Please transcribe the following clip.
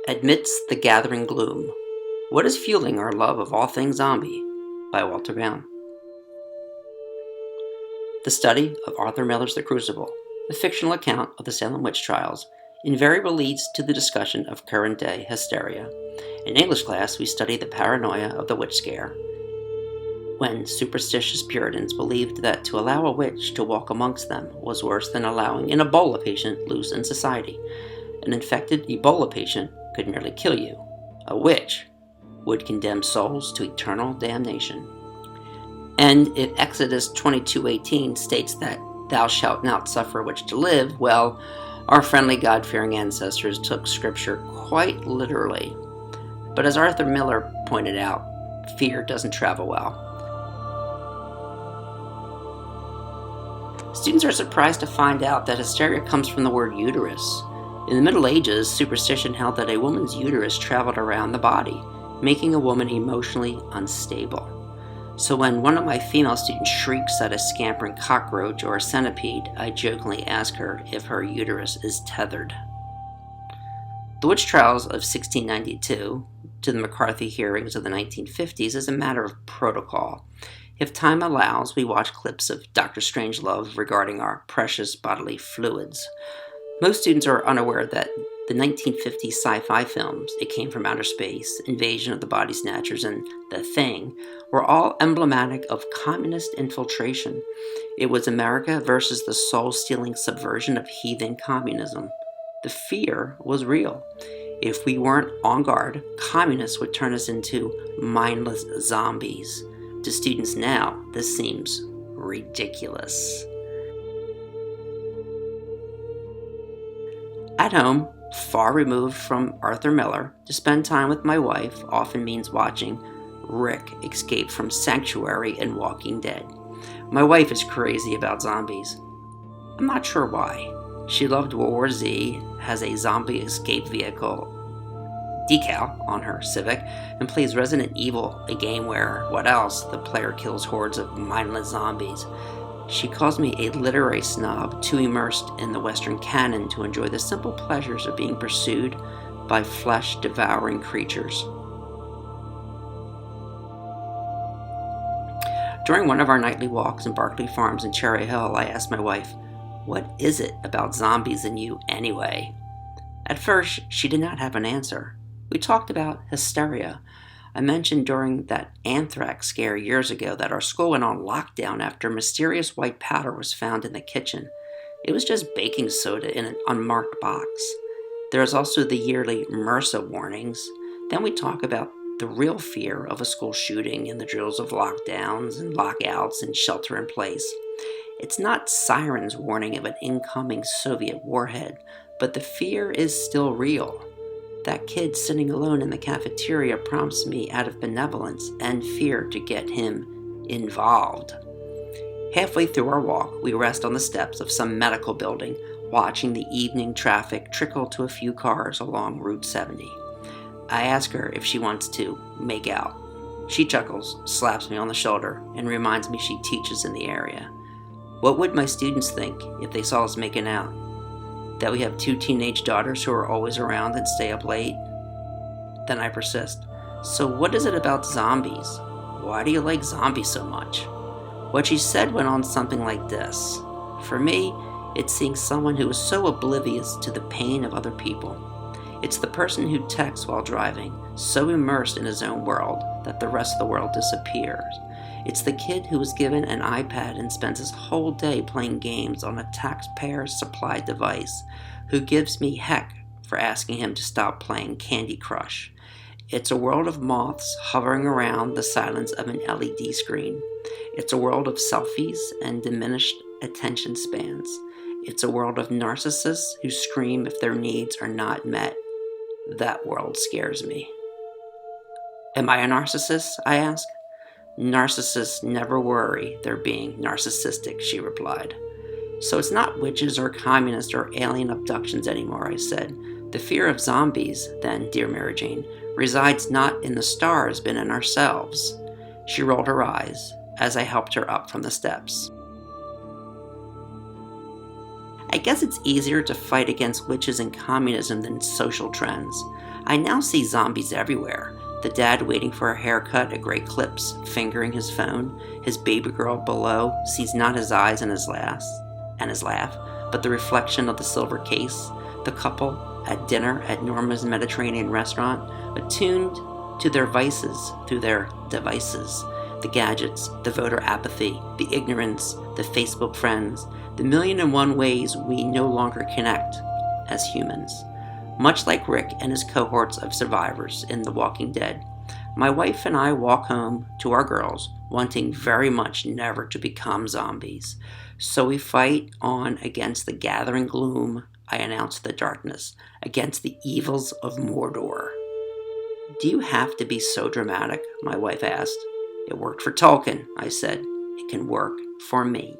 Amidst the gathering gloom, what is fueling our love of all things zombie? By Walter Bowne. The study of Arthur Miller's The Crucible, the fictional account of the Salem witch trials, invariably leads to the discussion of current-day hysteria. In English class, we study the paranoia of the witch scare, when superstitious Puritans believed that to allow a witch to walk amongst them was worse than allowing an Ebola patient loose in society. An infected Ebola patient could merely kill you. A witch would condemn souls to eternal damnation. And if Exodus 22:18 states that thou shalt not suffer a witch to live, well, our friendly God-fearing ancestors took scripture quite literally. But as Arthur Miller pointed out, fear doesn't travel well. Students are surprised to find out that hysteria comes from the word uterus. In the Middle Ages, superstition held that a woman's uterus traveled around the body, making a woman emotionally unstable. So when one of my female students shrieks at a scampering cockroach or a centipede, I jokingly ask her if her uterus is tethered. The witch trials of 1692 to the McCarthy hearings of the 1950s is a matter of protocol. If time allows, we watch clips of Dr. Strangelove regarding our precious bodily fluids. Most students are unaware that the 1950s sci-fi films, It Came from Outer Space, Invasion of the Body Snatchers, and The Thing, were all emblematic of communist infiltration. It was America versus the soul-stealing subversion of heathen communism. The fear was real. If we weren't on guard, communists would turn us into mindless zombies. To students now, this seems ridiculous. At home, far removed from Arthur Miller, to spend time with my wife often means watching Rick escape from Sanctuary and Walking Dead. My wife is crazy about zombies. I'm not sure why. She loved World War Z, has a zombie escape vehicle decal on her Civic, and plays Resident Evil, a game where, what else, the player kills hordes of mindless zombies. She calls me a literary snob too immersed in the Western canon to enjoy the simple pleasures of being pursued by flesh-devouring creatures. During one of our nightly walks in Berkeley Farms in Cherry Hill, I asked my wife, "What is it about zombies and you anyway?" At first, she did not have an answer. We talked about hysteria. I mentioned during that anthrax scare years ago that our school went on lockdown after mysterious white powder was found in the kitchen. It was just baking soda in an unmarked box. There is also the yearly MRSA warnings. Then we talk about the real fear of a school shooting and the drills of lockdowns and lockouts and shelter in place. It's not sirens warning of an incoming Soviet warhead, but the fear is still real. That kid sitting alone in the cafeteria prompts me out of benevolence and fear to get him involved. Halfway through our walk, we rest on the steps of some medical building, watching the evening traffic trickle to a few cars along Route 70. I ask her if she wants to make out. She chuckles, slaps me on the shoulder, and reminds me she teaches in the area. What would my students think if they saw us making out? That we have two teenage daughters who are always around and stay up late? Then I persist. So what is it about zombies? Why do you like zombies so much? What she said went on something like this. For me, it's seeing someone who is so oblivious to the pain of other people. It's the person who texts while driving, so immersed in his own world that the rest of the world disappears. It's the kid who was given an iPad and spends his whole day playing games on a taxpayer's supplied device, who gives me heck for asking him to stop playing Candy Crush. It's a world of moths hovering around the silence of an LED screen. It's a world of selfies and diminished attention spans. It's a world of narcissists who scream if their needs are not met. That world scares me. Am I a narcissist? I ask. Narcissists never worry they're being narcissistic, she replied. So it's not witches or communists or alien abductions anymore, I said. The fear of zombies, then, dear Mary Jane, resides not in the stars but in ourselves. She rolled her eyes as I helped her up from the steps. I guess it's easier to fight against witches and communism than social trends. I now see zombies everywhere. The dad waiting for a haircut at Great Clips, fingering his phone. His baby girl below sees not his eyes and his laugh, but the reflection of the silver case. The couple at dinner at Norma's Mediterranean restaurant, attuned to their vices through their devices. The gadgets, the voter apathy, the ignorance, the Facebook friends, the million and one ways we no longer connect as humans. Much like Rick and his cohorts of survivors in The Walking Dead, my wife and I walk home to our girls, wanting very much never to become zombies. So we fight on against the gathering gloom, I announce the darkness, against the evils of Mordor. Do you have to be so dramatic? My wife asked. It worked for Tolkien, I said. It can work for me.